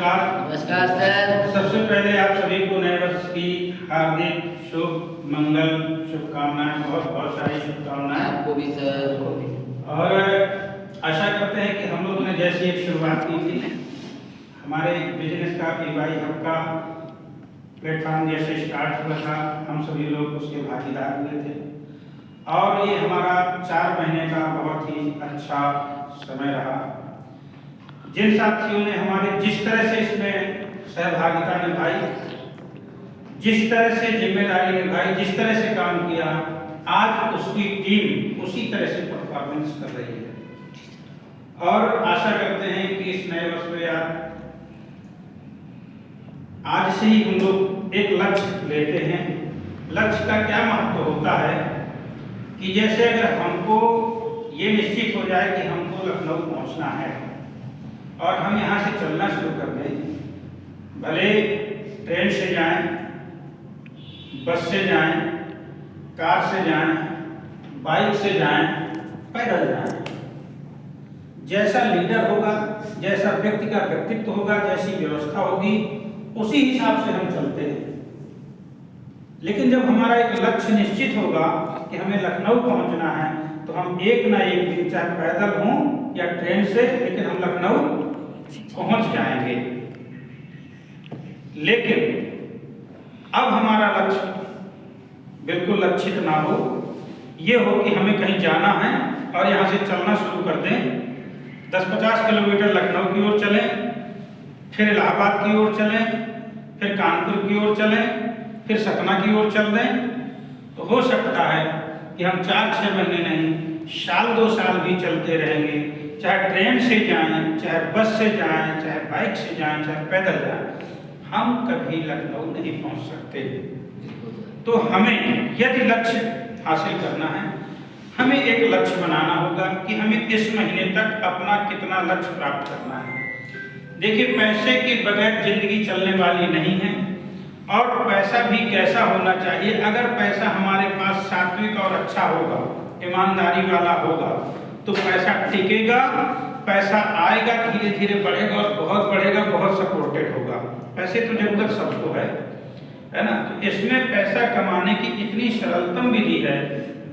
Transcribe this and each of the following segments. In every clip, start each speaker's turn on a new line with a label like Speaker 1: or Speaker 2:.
Speaker 1: नमस्कार।
Speaker 2: नमस्कार सर।
Speaker 1: सबसे पहले आप सभी को नए वर्ष की हार्दिक शुभ मंगल शुभकामनाएं, बहुत बहुत सारी शुभकामनाएं
Speaker 2: आपको भी सर।
Speaker 1: और आशा करते हैं कि हम लोगों ने जैसी एक शुरुआत की थी हमारे बिजनेस का EY हब का प्लेटफॉर्म जैसे स्टार्ट हुआ था, हम सभी लोग उसके भागीदार हुए थे और ये हमारा 4 महीने का बहुत ही अच्छा समय रहा। जिन साथियों ने हमारे जिस तरह से इसमें सहभागिता निभाई, जिस तरह से जिम्मेदारी निभाई, जिस तरह से काम किया, आज उसकी टीम उसी तरह से परफॉर्मेंस कर रही है और आशा करते हैं कि इस नए वर्ष में आज से ही हम लोग एक लक्ष्य लेते हैं। लक्ष्य का क्या महत्व होता है कि जैसे अगर हमको ये निश्चित हो जाए कि हमको लखनऊ पहुंचना है और हम यहाँ से चलना शुरू कर दें, भले ट्रेन से जाएं, बस से जाएं, कार से जाएं, बाइक से जाएं, पैदल जाएं, जैसा लीडर होगा, जैसा व्यक्ति का व्यक्तित्व होगा, जैसी व्यवस्था होगी, उसी हिसाब से हम चलते हैं। लेकिन जब हमारा एक लक्ष्य निश्चित होगा कि हमें लखनऊ पहुंचना है तो हम एक ना एक दिन, चाहे पैदल हों या ट्रेन से, लेकिन हम लखनऊ पहुंच जाएंगे। लेकिन अब हमारा लक्ष्य बिल्कुल लक्षित ना हो, ये हो कि हमें कहीं जाना है और यहाँ से चलना शुरू कर दें, 10-50 किलोमीटर लखनऊ की ओर चलें, फिर इलाहाबाद की ओर चलें, फिर कानपुर की ओर चलें, फिर सतना की ओर चल दें, तो हो सकता है कि हम 4-6 महीने नहीं, साल 2 साल भी चलते रहेंगे, चाहे ट्रेन से जाएं, चाहे बस से जाएं, चाहे बाइक से जाएं, चाहे पैदल जाएं, हम कभी लखनऊ नहीं पहुंच सकते। तो हमें यदि लक्ष्य हासिल करना है, हमें एक लक्ष्य बनाना होगा कि हमें इस महीने तक अपना कितना लक्ष्य प्राप्त करना है। देखिए, पैसे के बगैर जिंदगी चलने वाली नहीं है और पैसा भी कैसा होना चाहिए। अगर पैसा हमारे पास सात्विक और अच्छा होगा, ईमानदारी वाला होगा, तो पैसा टिकेगा, पैसा आएगा, धीरे धीरे बढ़ेगा और बहुत बढ़ेगा, बहुत सपोर्टेड होगा। पैसे तो जरूरत सबको है ना। तो इसमें पैसा कमाने की इतनी सरलतम विधि है,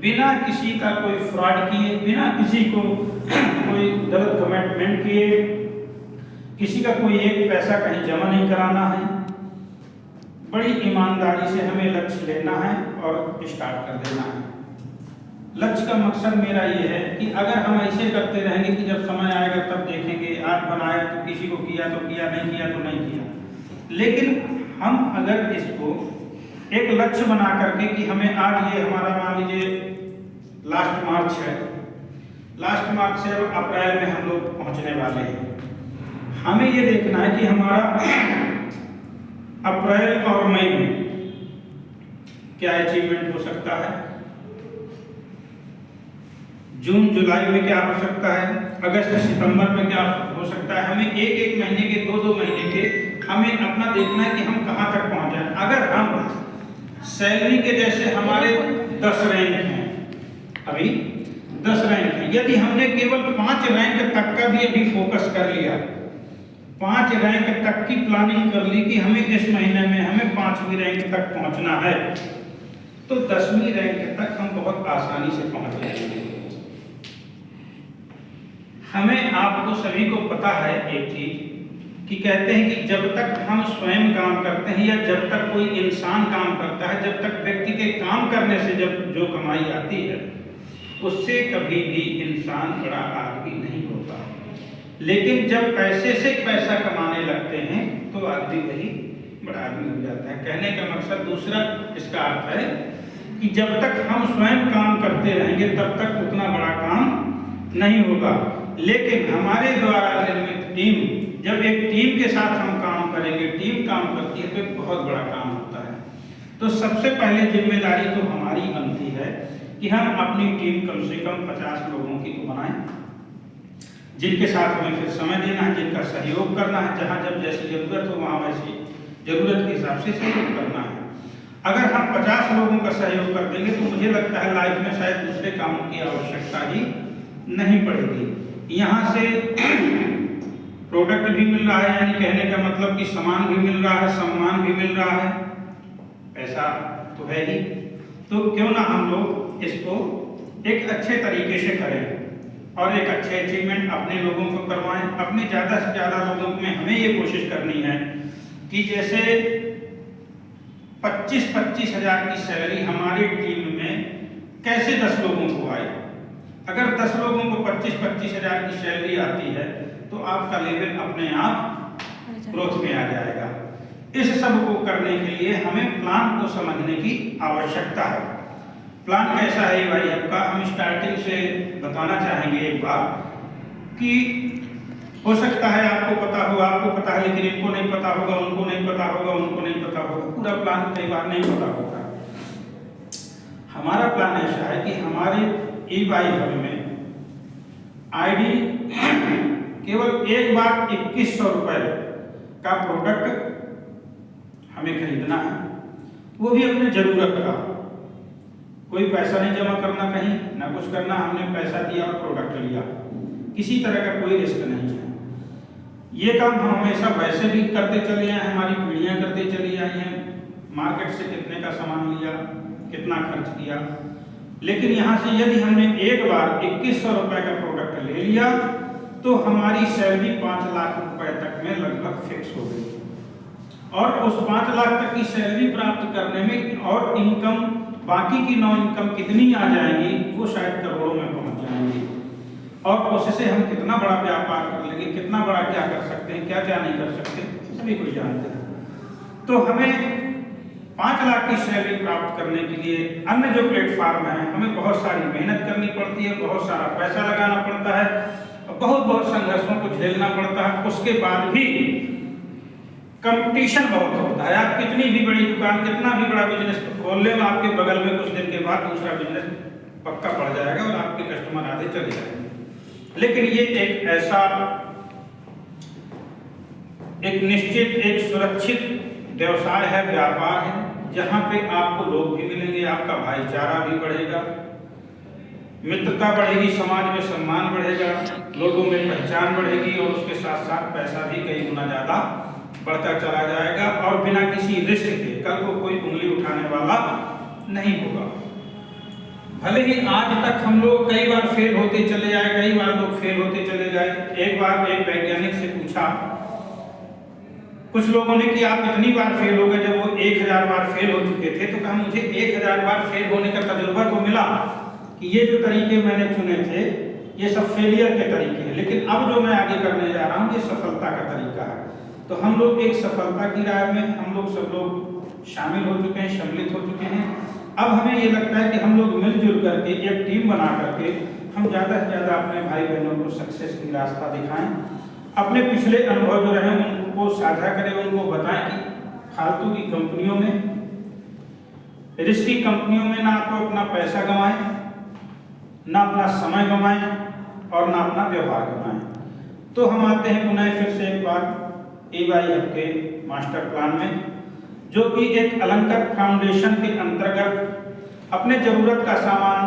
Speaker 1: बिना किसी का कोई फ्रॉड किए, बिना किसी को कोई गलत कमिटमेंट किए, किसी का कोई एक पैसा कहीं जमा नहीं कराना है, बड़ी ईमानदारी से हमें लक्ष्य लेना है और स्टार्ट कर देना है। लक्ष्य का मकसद मेरा ये है कि अगर हम ऐसे करते रहेंगे कि जब समय आएगा तब देखेंगे, आज बनाया तो किसी को किया तो किया, नहीं किया तो नहीं किया। लेकिन हम अगर इसको एक लक्ष्य बना करके कि हमें आज ये हमारा मान लीजिए लास्ट मार्च है, लास्ट मार्च से अप्रैल में हम लोग पहुंचने वाले हैं, हमें ये देखना है कि हमारा अप्रैल और मई में क्या अचीवमेंट हो सकता है, जून जुलाई में क्या हो सकता है, अगस्त सितंबर में क्या हो सकता है। हमें एक महीने के, 2 महीने के हमें अपना देखना है कि हम कहाँ तक पहुँच जाए। अगर हम सैलरी के जैसे हमारे 10 रैंक हैं, अभी 10 रैंक हैं, यदि हमने केवल 5 रैंक तक का भी अभी फोकस कर लिया, 5 रैंक तक की प्लानिंग कर ली कि हमें इस महीने में हमें 5वीं रैंक तक पहुंचना है, तो 10वीं रैंक तक हम बहुत आसानी से पहुंच जाएंगे। हमें, आपको सभी को पता है एक चीज कि कहते हैं कि जब तक हम स्वयं काम करते हैं या जब तक कोई इंसान काम करता है, जब तक व्यक्ति के काम करने से जब जो कमाई आती है, उससे कभी भी इंसान बड़ा आदमी नहीं होता। लेकिन जब पैसे से पैसा कमाने लगते हैं तो आदमी वही बड़ा आदमी हो जाता है। कहने का मकसद दूसरा इसका अर्थ है कि जब तक हम स्वयं काम करते रहेंगे तब तक उतना बड़ा काम नहीं होगा। लेकिन हमारे द्वारा निर्मित टीम, जब एक टीम के साथ हम काम करेंगे, टीम काम करती है, तो एक बहुत बड़ा काम होता है। तो सबसे पहले जिम्मेदारी तो हमारी बनती है कि हम अपनी टीम कम से कम 50 लोगों की तो बनाएं, जिनके साथ हमें फिर समय देना है, जिनका सहयोग करना है, जहाँ जब जैसी जरूरत हो वहाँ वैसी जरूरत के हिसाब से सहयोग करना है। अगर हम 50 लोगों का सहयोग कर देंगे तो मुझे लगता है लाइफ में शायद दूसरे कामों की आवश्यकता ही नहीं पड़ेगी। यहाँ से प्रोडक्ट भी मिल रहा है, यानी कहने का मतलब कि सामान भी मिल रहा है, सम्मान भी मिल रहा है, पैसा तो है ही। तो क्यों ना हम लोग इसको एक अच्छे तरीके से करें और एक अच्छे अचीवमेंट अपने लोगों को करवाएं। अपने ज़्यादा से ज़्यादा लोगों में हमें ये कोशिश करनी है कि जैसे 25-25 हज़ार की सैलरी हमारी टीम में कैसे 10 लोगों को आए। अगर 10 लोगों को 25-25 हज़ार की सैलरी आती है तो आपका लेवल अपने आप ग्रोथ में आ जाएगा। इस सब को करने के लिए हमें प्लान को समझने की आवश्यकता है। प्लान कैसा है भाई आपका, हम स्टार्टिंग से बताना चाहेंगे एक बार कि हो सकता है आपको पता हो, आपको पता है, लेकिन इनको नहीं पता होगा, उनको नहीं पता होगा, उनको नहीं पता होगा, पूरा प्लान कई बार नहीं पता होगा। हमारा प्लान ऐसा है कि हमारे ई-वाई हब में आईडी केवल एक बार 2100 रुपये का प्रोडक्ट हमें खरीदना है, वो भी अपने ज़रूरत का। कोई पैसा नहीं जमा करना कहीं ना कुछ करना, हमने पैसा दिया और प्रोडक्ट लिया, किसी तरह का कोई रिस्क नहीं है। ये काम हम हमेशा वैसे भी करते चले आए, हमारी पीढ़ियाँ करते चली आई हैं। मार्केट से कितने का सामान लिया, कितना खर्च किया, लेकिन यहाँ से यदि हमने एक बार 2100 रुपये का प्रोडक्ट ले लिया तो हमारी सैलरी 5 लाख रुपए तक में लगभग फिक्स हो गई। और उस 5 लाख तक की सैलरी प्राप्त करने में और इनकम, बाकी की 9 इनकम कितनी आ जाएंगी, वो शायद करोड़ों में पहुंच जाएंगी। और उससे हम कितना बड़ा व्यापार कर लेंगे, कितना बड़ा क्या कर सकते हैं, क्या क्या नहीं कर सकते, सभी कोई जानते हैं। तो हमें 5 लाख की सैलरी प्राप्त करने के लिए अन्य जो प्लेटफॉर्म है, हमें बहुत सारी मेहनत करनी पड़ती है, बहुत सारा पैसा लगाना पड़ता है, बहुत संघर्षों को झेलना पड़ता है। उसके बाद भी कंपटीशन बहुत होता है। आप कितनी भी बड़ी दुकान, कितना भी बड़ा बिजनेस खोल लें, आपके बगल में कुछ दिन के बाद दूसरा बिजनेस पक्का पड़ जाएगा और आपके कस्टमर आधे चले जाएंगे। लेकिन ये एक ऐसा, एक निश्चित, एक सुरक्षित व्यवसाय है, व्यापार है, जहाँ पे आपको लोग भी मिलेंगे, आपका भाईचारा भी बढ़ेगा, मित्रता बढ़ेगी, समाज में सम्मान बढ़ेगा, लोगों में पहचान बढ़ेगी और उसके साथ साथ पैसा भी कई गुना ज़्यादा बढ़ता चला जाएगा और बिना किसी रिस्क के। कल को कोई उंगली उठाने वाला नहीं होगा। भले ही आज तक हम लोग कई बार फेल होते चले आए, कई बार लोग फेल होते चले गए। एक बार एक वैज्ञानिक से पूछा कुछ लोगों ने कि आप इतनी बार फेल हो गए, जब वो 1000 बार फेल हो चुके थे तो कहा मुझे 1000 बार फेल होने का तजुर्बा तो मिला कि ये जो तरीके मैंने चुने थे ये सब फेलियर के तरीके हैं, लेकिन अब जो मैं आगे करने जा रहा हूँ ये सफलता का तरीका है। तो हम लोग एक सफलता की राह में हम लोग सब लोग शामिल हो चुके हैं, सम्मिलित हो चुके हैं। अब हमें ये लगता है कि हम लोग मिलजुल करके एक टीम बना करके हम ज़्यादा से ज़्यादा अपने भाई बहनों को सक्सेस की रास्ता दिखाएं, अपने पिछले अनुभव जो रहे उनको साझा करें, उनको बताएं कि फालतू की कंपनियों में, रिस्की कंपनियों में ना तो अपना पैसा गंवाएं, ना अपना समय गंवाएं और ना अपना व्यवहार गंवाएं। तो हम आते हैं पुनः फिर से एक बार ई-वाई हब के मास्टर प्लान में, जो कि एक अलंकृत फाउंडेशन के अंतर्गत अपने ज़रूरत का सामान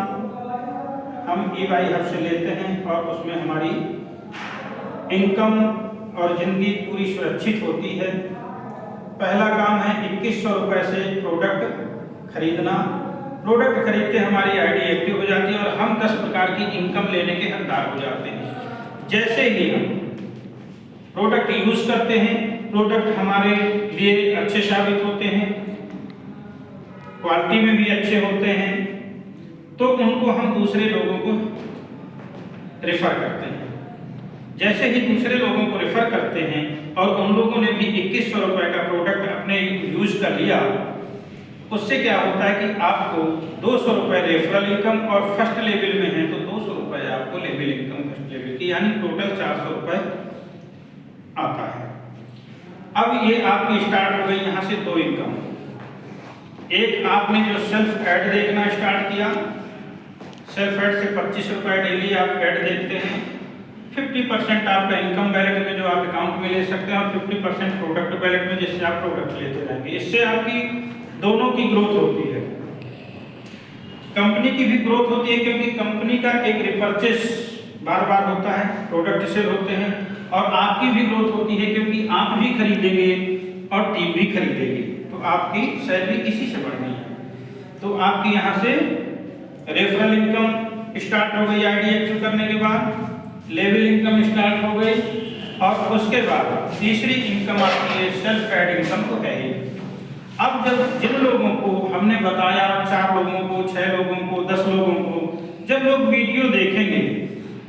Speaker 1: हम ई-वाई हब से लेते हैं और उसमें हमारी इनकम और ज़िंदगी पूरी सुरक्षित होती है। पहला काम है 2100 रुपये से प्रोडक्ट खरीदना। प्रोडक्ट खरीदते हमारी आईडी एक्टिव हो जाती है और हम 10 प्रकार की इनकम लेने के हकदार हो जाते हैं। जैसे ही हम प्रोडक्ट यूज़ करते हैं, प्रोडक्ट हमारे लिए अच्छे साबित होते हैं, क्वालिटी में भी अच्छे होते हैं, तो उनको हम दूसरे लोगों को रेफर करते हैं। जैसे ही दूसरे लोगों को रेफर करते हैं और उन लोगों ने भी 2100 रुपये का प्रोडक्ट अपने यूज़ कर लिया, उससे क्या होता है कि आपको 200 रुपये रेफरल इनकम और फर्स्ट लेवल में है तो 200 रुपये आपको लेवल इनकम फर्स्ट लेवल की, यानी टोटल 400 रुपये आता है। अब ये आपकी स्टार्ट हो गई यहाँ से 2 इनकम। एक आपने जो सेल्फ ऐड देखना स्टार्ट किया, सेल्फ ऐड से 25 रुपये डेली आप ऐड देखते हैं। 50% आपका इनकम बैलेट में जो आप अकाउंट में ले सकते हैं और 50% प्रोडक्ट बैलेट में, जिससे आप प्रोडक्ट लेते रहेंगे। इससे आपकी दोनों की ग्रोथ होती है, कंपनी की भी ग्रोथ होती है, क्योंकि कंपनी का एक रिपर्चेस बार बार होता है, प्रोडक्ट सेल होते हैं और आपकी भी ग्रोथ होती है, क्योंकि आप भी खरीदेंगे और टीम भी खरीदेगी, तो आपकी सैलरी इसी से बढ़नी है। तो आपकी यहाँ से रेफरल इनकम स्टार्ट हो गई आईडी एक्टिव करने के बाद, लेवल इनकम स्टार्ट हो गई, और उसके बाद तीसरी इनकम आती है सेल्फ एड इनकम, तो है ही। अब जब जिन लोगों को हमने बताया, 4 लोगों को, 6 लोगों को, 10 लोगों को, जब लोग वीडियो देखेंगे,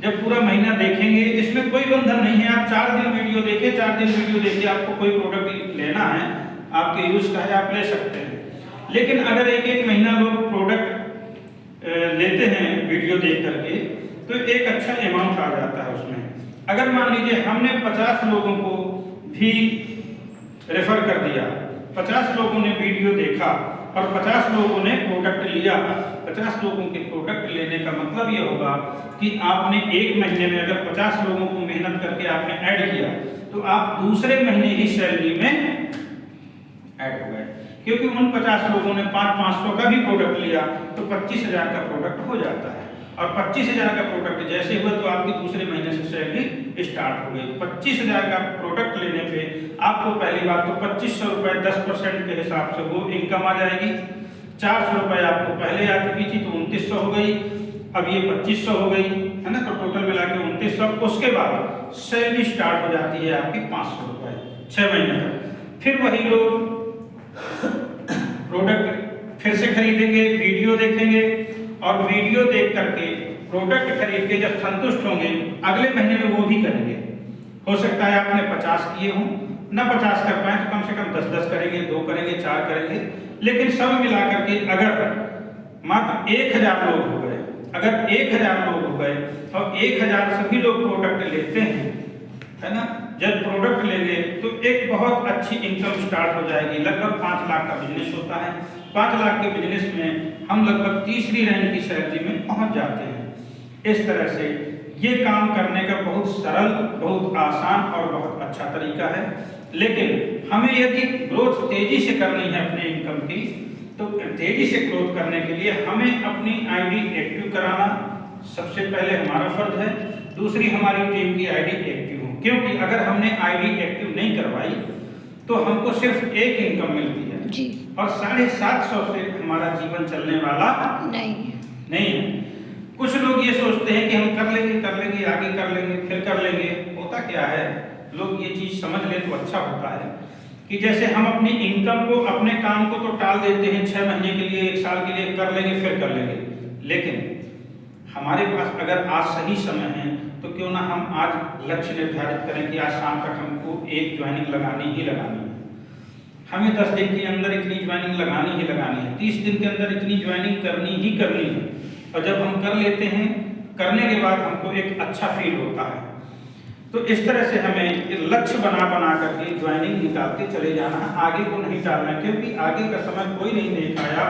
Speaker 1: जब पूरा महीना देखेंगे, इसमें कोई बंधन नहीं है। आप 4 दिन वीडियो देखे, 4 दिन वीडियो देखे, आपको कोई प्रोडक्ट लेना है, आपके यूज का है, आप ले सकते हैं। लेकिन अगर एक महीना लोग प्रोडक्ट लेते हैं वीडियो देख करके, तो एक अच्छा अमाउंट आ जाता है उसमें। अगर मान लीजिए हमने 50 लोगों को भी रेफर कर दिया, 50 लोगों ने वीडियो देखा और 50 लोगों ने प्रोडक्ट लिया, 50 लोगों के प्रोडक्ट लेने का मतलब ये होगा कि आपने एक महीने में अगर 50 लोगों को मेहनत करके आपने ऐड किया, तो आप दूसरे महीने ही सैलरी में ऐड हो गए, क्योंकि उन 50 लोगों ने 500 का भी प्रोडक्ट लिया, तो 25,000 का प्रोडक्ट हो जाता है। और 25,000 का प्रोडक्ट जैसे हुआ, तो आपकी दूसरे महीने से सैलरी स्टार्ट हो गई। 25,000 का प्रोडक्ट लेने पे आपको पहली बात तो 2500 रुपये 10% के हिसाब से वो इनकम आ जाएगी। 400 रुपये आपको पहले आ चुकी थी, तो 2900 हो गई, अब ये 2500 हो गई, है ना, तो टोटल मिला के 2900। उसके बाद सैलरी स्टार्ट हो जाती है आपकी 500 रुपये 6 महीने तक। फिर वही लोग प्रोडक्ट फिर से खरीदेंगे, वीडियो देखेंगे, और वीडियो देख करके प्रोडक्ट खरीद के जब संतुष्ट होंगे, अगले महीने में वो भी करेंगे। हो सकता है आपने 50 किए हों, ना 50 कर पाए तो कम से कम 10-10 करेंगे, 2 करेंगे, 4 करेंगे, लेकिन सब मिला करके अगर मात्र 1000 लोग हो गए, अगर 1000 लोग हो गए और 1000 सभी लोग प्रोडक्ट लेते हैं, है ना, जब प्रोडक्ट लेंगे तो एक बहुत अच्छी इनकम स्टार्ट हो जाएगी। लगभग 5 लाख का बिजनेस होता है। 5 लाख के बिजनेस में हम लगभग तीसरी रैंक की सैलरी में पहुंच जाते हैं। इस तरह से ये काम करने का बहुत सरल, बहुत आसान और बहुत अच्छा तरीका है। लेकिन हमें यदि ग्रोथ तेजी से करनी है अपने इनकम की, तो तेजी से ग्रोथ करने के लिए हमें अपनी आईडी एक्टिव कराना सबसे पहले हमारा फर्ज है। दूसरी, हमारी टीम की आईडी एक्टिव हो, क्योंकि अगर हमने आईडी एक्टिव नहीं करवाई तो हमको सिर्फ एक इनकम मिलती है
Speaker 3: जी,
Speaker 1: और 750 से हमारा जीवन चलने वाला
Speaker 3: नहीं
Speaker 1: है। कुछ लोग ये सोचते हैं कि हम कर लेंगे, आगे कर लेंगे, फिर कर लेंगे। होता क्या है, लोग ये चीज समझ ले तो अच्छा होता है कि जैसे हम अपनी इनकम को, अपने काम को तो टाल देते हैं, 6 महीने के लिए, 1 साल के लिए कर लेंगे, फिर कर लेंगे। लेकिन हमारे पास अगर आज सही समय है, तो क्यों ना हम आज लक्ष्य निर्धारित करें कि आज शाम तक हमको एक ज्वाइनिंग लगानी ही लगानी है। हमें 10 दिन के अंदर इतनी ज्वाइनिंग लगानी ही लगानी है, 30 दिन के अंदर इतनी ज्वाइनिंग करनी ही करनी है। और जब हम कर लेते हैं, करने के बाद हमको एक अच्छा फील होता है। तो इस तरह से हमें लक्ष्य बना करके ज्वाइनिंग निकालते चले जाना है, आगे को नहीं टालना, क्योंकि आगे का समय कोई नहीं देख आया।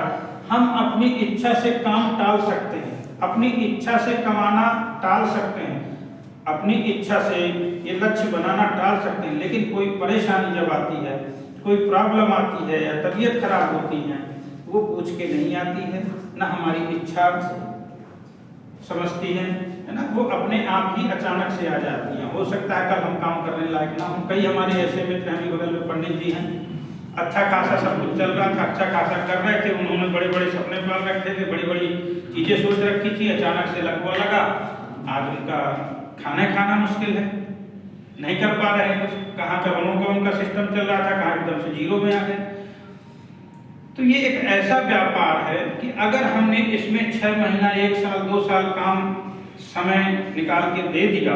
Speaker 1: हम अपनी इच्छा से काम टाल सकते हैं, अपनी इच्छा से कमाना टाल सकते हैं, अपनी इच्छा से ये लक्ष्य बनाना टाल सकते हैं। लेकिन कोई परेशानी जब आती है, कोई प्रॉब्लम आती है या तबीयत खराब होती है, वो पूछ के नहीं आती है, ना हमारी इच्छा समझती है ना, वो अपने आप ही अचानक से आ जाती हैं। हो सकता है कल हम काम करने लायक ना हो। कई हमारे ऐसे मित्र हैं, बगल में पंडित जी हैं, अच्छा खासा सब कुछ चल रहा था, अच्छा खासा कर रहे थे, उन्होंने बड़े बड़े सपने पाल रखे थे, बड़ी बड़ी चीजें सोच रखी थी, अचानक से लकवा लगा, आज उनका खाना मुश्किल है, नहीं कर पा रहे हैं कुछ। कहाँ करोड़ों का उनका सिस्टम चल रहा था, कहाँ एकदम से जीरो में आ गए। तो ये एक ऐसा व्यापार है कि अगर हमने इसमें 6 महीना, 1 साल, 2 साल काम समय निकाल के दे दिया,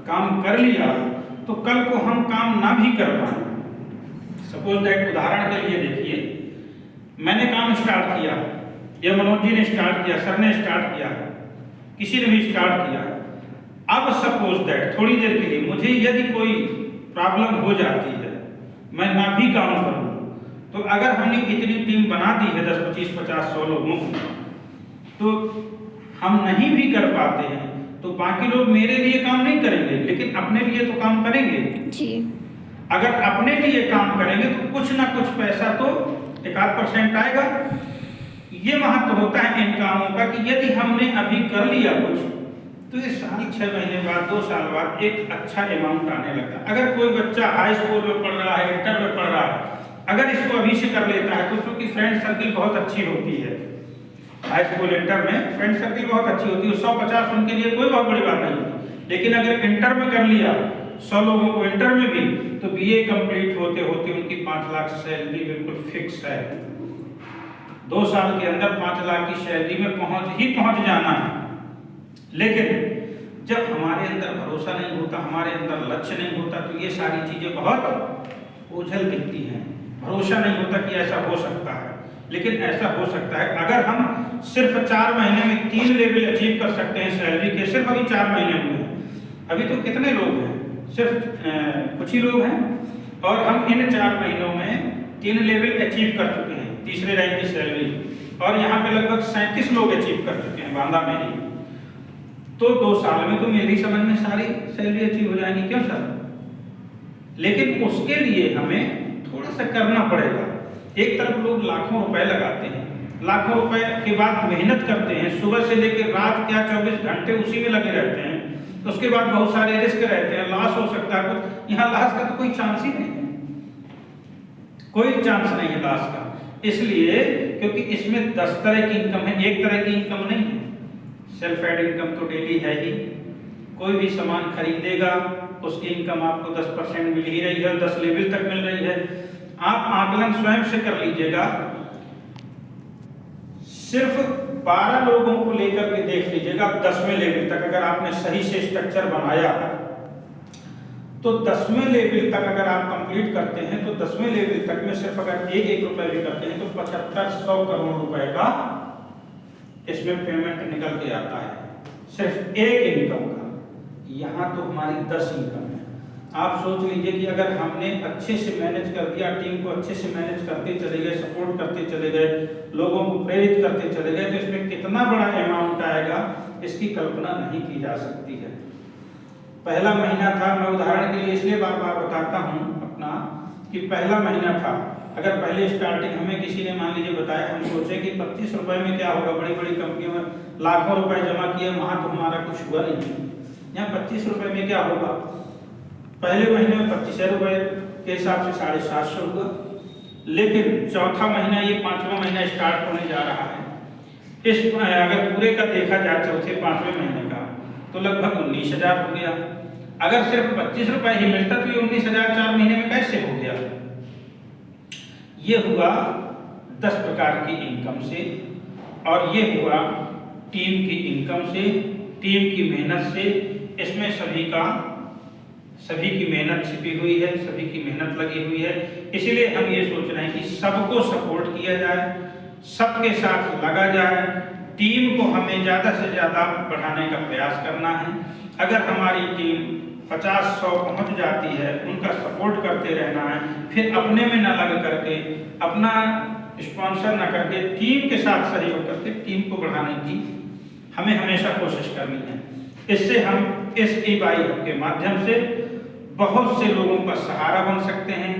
Speaker 1: काम कर लिया, तो कल को हम काम ना भी कर पाए। सपोज दैट, उदाहरण के लिए देखिए, मैंने काम स्टार्ट किया, या मनोज जी ने स्टार्ट किया, सर ने स्टार्ट किया, किसी ने भी स्टार्ट किया। अब सपोज दैट थोड़ी देर के लिए मुझे यदि कोई प्रॉब्लम हो जाती है, मैं ना भी काम करूं, तो अगर हमने इतनी टीम बना दी है 10, 25, 50, 100 लोगों की, तो हम नहीं भी कर पाते हैं, तो बाकी लोग मेरे लिए काम नहीं करेंगे, लेकिन अपने लिए तो काम करेंगे
Speaker 3: जी।
Speaker 1: अगर अपने लिए काम करेंगे तो कुछ ना कुछ पैसा तो 1-8% आएगा। ये महत्व होता है इन कामों का कि यदि हमने अभी कर लिया कुछ, तो ये साल 6 महीने बाद 2 साल बाद एक अच्छा अमाउंट आने लगता है। अगर कोई बच्चा हाई स्कूल में पढ़ रहा है, इंटर में पढ़ रहा है, अगर इसको अभी से कर लेता है तो चूंकि फ्रेंड सर्किल बहुत अच्छी होती है, हाई स्कूल इंटर में फ्रेंड सर्किल बहुत अच्छी होती है, 150 उनके लिए कोई बहुत बड़ी बात नहीं होती। लेकिन अगर इंटर में कर लिया 100 लोगों को इंटर में भी, तो बीए कंप्लीट होते होते उनकी 5 लाख सैलरी बिल्कुल फिक्स है। 2 साल के अंदर 5 लाख की सैलरी में पहुंच जाना है। लेकिन जब हमारे अंदर भरोसा नहीं होता, हमारे अंदर लक्ष्य नहीं होता, तो ये सारी चीजें बहुत ओझल दिखती हैं। भरोसा नहीं होता कि ऐसा हो सकता है, लेकिन ऐसा हो सकता है। अगर हम सिर्फ 4 महीने में 3 लेवल अचीव कर सकते हैं सैलरी के, सिर्फ अभी 4 महीने हुए हैं, अभी तो कितने लोग हैं, सिर्फ कुछ ही लोग हैं, और हम इन 4 महीनों में 3 लेवल अचीव कर चुके हैं, तीसरे रैंक की सैलरी, और यहाँ पे लगभग 37 लोग अचीव कर चुके हैं बांदा में ही। तो 2 साल में तो मेरी समझ में सारी सैलरी अचीव हो जाएगी, क्यों सर? लेकिन उसके लिए हमें थोड़ा सा करना पड़ेगा। एक तरफ लोग लाखों रुपए लगाते हैं, लाखों रुपए के बाद मेहनत करते हैं, सुबह से लेकर रात क्या 24 घंटे उसी में लगे रहते हैं, तो उसके बाद बहुत सारे रिस्क रहते हैं, लॉस हो सकता है कुछ। यहाँ लॉस का तो कोई चांस ही नहीं है, कोई चांस नहीं है लॉस का। इसलिए क्योंकि इसमें 10 तरह की इनकम है, एक तरह की इनकम नहीं है। सेल्फ एड इनकम तो डेली है ही, कोई भी सामान खरीदेगा उसकी इनकम आपको 10% मिल ही रही है, 10 लेवल तक मिल रही है। आप आकलन स्वयं से कर लीजिएगा, सिर्फ 12 लोगों को लेकर के देख लीजिएगा 10वें लेवल तक। अगर आपने सही से स्ट्रक्चर बनाया तो 10वें लेवल तक अगर आप कंप्लीट करते हैं, तो 10वें लेवल तक में सिर्फ अगर एक रुपए भी करते हैं तो 7500 करोड़ रुपए का इसमें पेमेंट निकल के आता है, सिर्फ एक इनकम का। यहाँ तो हमारी 10 इनकम है। आप सोच लीजिए कि अगर हमने अच्छे से मैनेज कर दिया, टीम को अच्छे से मैनेज करते चले गए, सपोर्ट करते चले गए, लोगों को प्रेरित करते चले गए, तो इसमें कितना बड़ा अमाउंट आएगा इसकी कल्पना नहीं की जा सकती है। पहला महीना था, मैं उदाहरण के लिए इसलिए बार बार बताता हूँ अपना, कि पहला महीना था, अगर पहले स्टार्टिंग हमें किसी ने मान लीजिए बताया, हम सोचे कि 25 रुपए में क्या होगा, बड़ी बड़ी कंपनियों में लाखों रुपए जमा किए, वहां तो हमारा कुछ हुआ नहीं। यहाँ 25 रुपए में क्या होगा, पहले महीने में 25 रुपए के हिसाब से 750 हुआ, लेकिन चौथा महीना, ये 5वां महीना स्टार्ट होने जा रहा है, इस अगर पूरे का देखा जाए चौथे 5वें महीने का, तो लगभग 19,000 हो गया। अगर सिर्फ 25 रुपए ही मिलता तो ये 19,000 4 महीने में कैसे हो गया? ये हुआ 10 प्रकार की इनकम से, और ये हुआ टीम की इनकम से, टीम की मेहनत से। इसमें सभी की मेहनत छिपी हुई है, सभी की मेहनत लगी हुई है। इसीलिए हम ये सोच रहे हैं कि सबको सपोर्ट किया जाए, सबके साथ लगा जाए, टीम को हमें ज़्यादा से ज़्यादा बढ़ाने का प्रयास करना है। अगर हमारी टीम 50-100 पहुँच जाती है, उनका सपोर्ट करते रहना है, फिर अपने में न लग करके, अपना स्पॉन्सर न करके, टीम के साथ सहयोग करके टीम को बढ़ाने की हमें हमेशा कोशिश करनी है। इससे हम इस ई-बाइक के माध्यम से बहुत से लोगों का सहारा बन सकते हैं,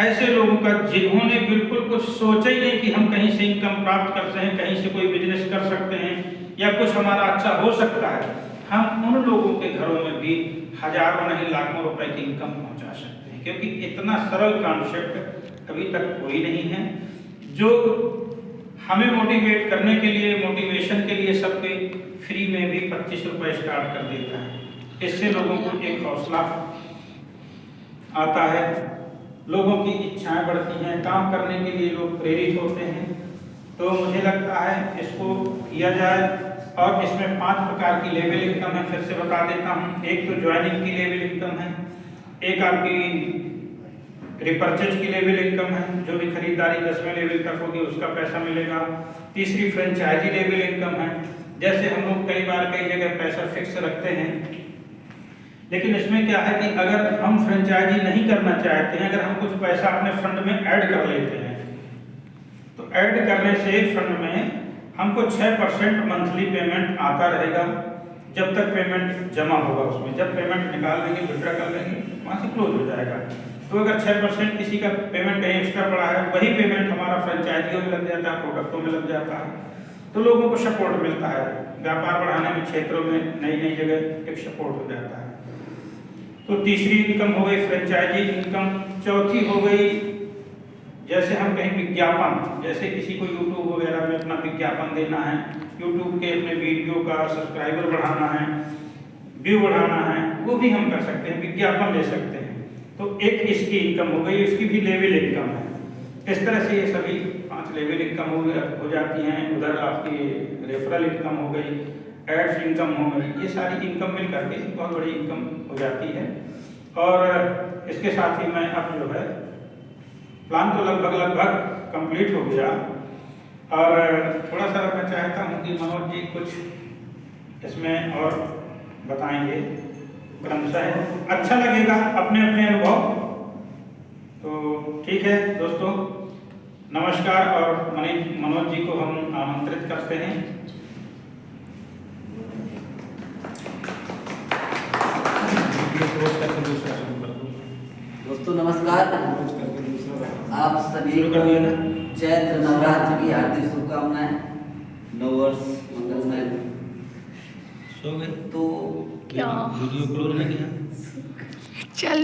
Speaker 1: ऐसे लोगों का जिन्होंने बिल्कुल कुछ सोचा ही नहीं कि हम कहीं से इनकम प्राप्त कर सकते हैं, कहीं से कोई बिजनेस कर सकते हैं, या कुछ हमारा अच्छा हो सकता है। हम उन लोगों के घरों में भी हजारों नहीं लाखों रुपए की इनकम पहुंचा सकते हैं, क्योंकि इतना सरल कॉन्सेप्ट अभी तक कोई नहीं है जो हमें मोटिवेट करने के लिए, मोटिवेशन के लिए सबके फ्री में भी 25 रुपए स्टार्ट कर देता है। इससे लोगों को एक हौसला आता है, लोगों की इच्छाएं बढ़ती हैं, काम करने के लिए लोग प्रेरित होते हैं। तो मुझे लगता है इसको किया जाए। और इसमें 5 प्रकार की लेवल इनकम है, फिर से बता देता हूँ। एक तो ज्वाइनिंग की लेवल इनकम है, एक आपकी रिपर्चेज की लेवल इनकम है, जो भी खरीदारी 10वें लेवल तक होगी उसका पैसा मिलेगा। तीसरी फ्रेंचाइजी लेवल इनकम है, जैसे हम लोग कई बार कई जगह पैसा फिक्स रखते हैं, लेकिन इसमें क्या है कि अगर हम फ्रेंचाइजी नहीं करना चाहते हैं, अगर हम कुछ पैसा अपने फंड में ऐड कर लेते हैं, तो ऐड करने से फंड में हमको 6% मंथली पेमेंट आता रहेगा, जब तक पेमेंट जमा होगा उसमें। जब पेमेंट निकाल लेंगे, विड्रॉ कर लेंगे, वहाँ से क्लोज हो जाएगा। तो अगर 6% किसी का पेमेंट कहीं एक्स्ट्रा पड़ा है, वही पेमेंट हमारा फ्रेंचाइजियों में लग जाता है, प्रोडक्टों में लग जाता है। तो लोगों को सपोर्ट मिलता है, व्यापार बढ़ाने में क्षेत्रों में नई नई जगह एक सपोर्ट हो जाता है। तो तीसरी इनकम हो गई फ्रेंचाइजी इनकम। चौथी हो गई जैसे हम कहीं विज्ञापन, जैसे किसी को यूट्यूब वगैरह में अपना विज्ञापन देना है, यूट्यूब के अपने वीडियो का सब्सक्राइबर बढ़ाना है, व्यू बढ़ाना है, वो भी हम कर सकते हैं, विज्ञापन ले सकते हैं। तो एक इसकी इनकम हो गई, इसकी भी लेवल इनकम है। इस तरह से ये सभी 5 लेवल इनकम हो जाती हैं। उधर आपकी रेफरल इनकम हो गई, एड्स इनकम हो गई, ये सारी इनकम मिल करके बहुत बड़ी इनकम हो जाती है। और इसके साथ ही मैं अब जो है प्लान तो लगभग कंप्लीट हो गया, और थोड़ा सा मैं चाहता हूँ कि मनोज जी कुछ इसमें और बताएंगे क्रमशः, अच्छा लगेगा अपने अपने अनुभव। तो ठीक है दोस्तों, नमस्कार। और मनोज जी को हम आमंत्रित करते हैं।
Speaker 2: दोस्तों नमस्कार, आप सभी को चैत्र नवरात्र की हार्दिक शुभकामनाएं, नववर्ष मंगलमय।
Speaker 1: सो गए
Speaker 2: तो
Speaker 1: वीडियो क्लोज नहीं किया।
Speaker 3: चल